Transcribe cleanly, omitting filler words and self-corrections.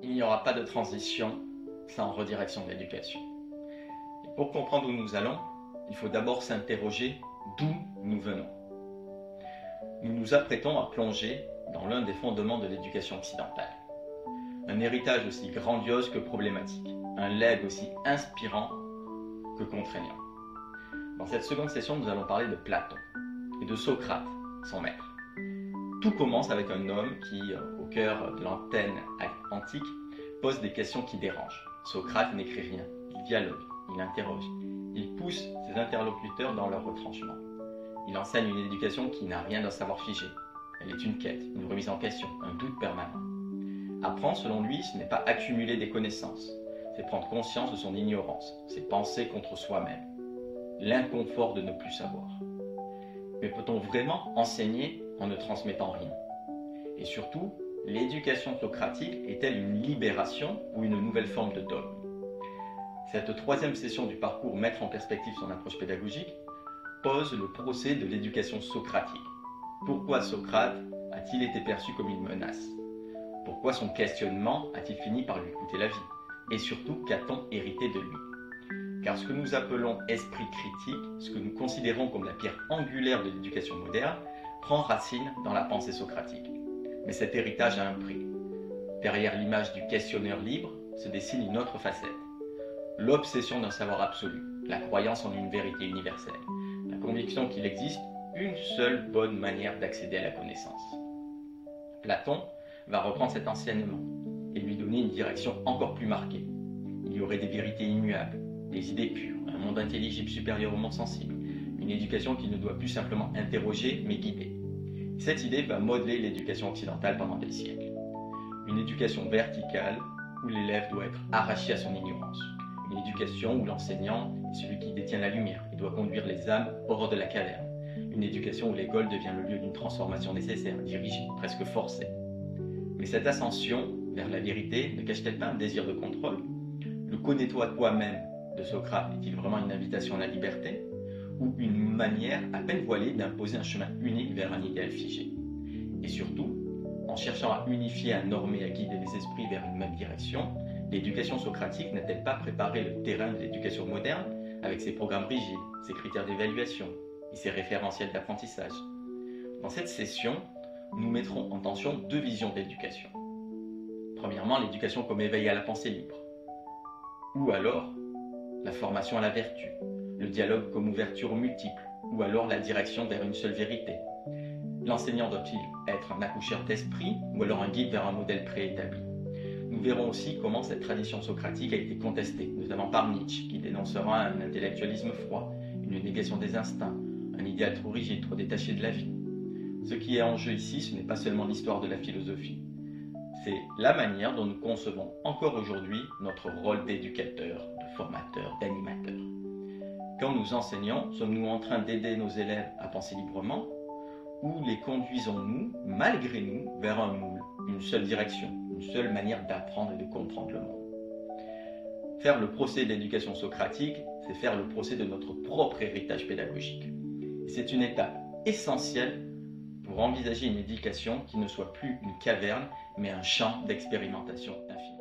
Il n'y aura pas de transition sans redirection de l'éducation. Et pour comprendre où nous allons, il faut d'abord s'interroger d'où nous venons. Nous nous apprêtons à plonger dans l'un des fondements de l'éducation occidentale. Un héritage aussi grandiose que problématique, un legs aussi inspirant que contraignant. Dans cette seconde session, nous allons parler de Platon et de Socrate, son maître. Tout commence avec un homme qui, au cœur de l'Athènes antique, pose des questions qui dérangent. Socrate n'écrit rien, il dialogue, il interroge, il pousse ses interlocuteurs dans leur retranchement. Il enseigne une éducation qui n'a rien d'un savoir figé. Elle est une quête, une remise en question, un doute permanent. Apprendre, selon lui, ce n'est pas accumuler des connaissances, c'est prendre conscience de son ignorance, c'est penser contre soi-même, l'inconfort de ne plus savoir. Mais peut-on vraiment enseigner en ne transmettant rien? Et surtout, l'éducation socratique est-elle une libération ou une nouvelle forme de dogme? Cette troisième session du parcours Mettre en perspective son approche pédagogique pose le procès de l'éducation socratique. Pourquoi Socrate a-t-il été perçu comme une menace? Pourquoi son questionnement a-t-il fini par lui coûter la vie? Et surtout, qu'a-t-on hérité de lui? Car ce que nous appelons esprit critique, ce que nous considérons comme la pierre angulaire de l'éducation moderne, prend racine dans la pensée socratique. Mais cet héritage a un prix. Derrière l'image du questionneur libre se dessine une autre facette. L'obsession d'un savoir absolu, la croyance en une vérité universelle, la conviction qu'il existe une seule bonne manière d'accéder à la connaissance. Platon va reprendre cet enseignement et lui donner une direction encore plus marquée. Il y aurait des vérités immuables, des idées pures, un monde intelligible supérieur au monde sensible, une éducation qui ne doit plus simplement interroger mais guider. Cette idée va modeler l'éducation occidentale pendant des siècles. Une éducation verticale où l'élève doit être arraché à son ignorance. Une éducation où l'enseignant est celui qui détient la lumière et doit conduire les âmes hors de la caverne. Une éducation où l'école devient le lieu d'une transformation nécessaire, dirigée, presque forcée. Mais cette ascension vers la vérité ne cache-t-elle pas un désir de contrôle? Le connais-toi toi-même de Socrate est-il vraiment une invitation à la liberté? Ou une manière à peine voilée d'imposer un chemin unique vers un idéal figé? Et surtout, en cherchant à unifier, à normer, à guider les esprits vers une même direction, l'éducation socratique n'a-t-elle pas préparé le terrain de l'éducation moderne avec ses programmes rigides, ses critères d'évaluation et ses référentiels d'apprentissage? Dans cette session, nous mettrons en tension deux visions de l'éducation. Premièrement, l'éducation comme éveil à la pensée libre. Ou alors, la formation à la vertu, le dialogue comme ouverture aux multiples, ou alors la direction vers une seule vérité. L'enseignant doit-il être un accoucheur d'esprit, ou alors un guide vers un modèle préétabli? Nous verrons aussi comment cette tradition socratique a été contestée, notamment par Nietzsche, qui dénoncera un intellectualisme froid, une négation des instincts, un idéal trop rigide, trop détaché de la vie. Ce qui est en jeu ici, ce n'est pas seulement l'histoire de la philosophie, c'est la manière dont nous concevons encore aujourd'hui notre rôle d'éducateur, de formateur, d'animateur. Quand nous enseignons, sommes-nous en train d'aider nos élèves à penser librement ou les conduisons-nous, malgré nous, vers un moule, une seule direction, une seule manière d'apprendre et de comprendre le monde? Faire le procès de l'éducation socratique, c'est faire le procès de notre propre héritage pédagogique. Et c'est une étape essentielle pour envisager une éducation qui ne soit plus une caverne, mais un champ d'expérimentation infinie.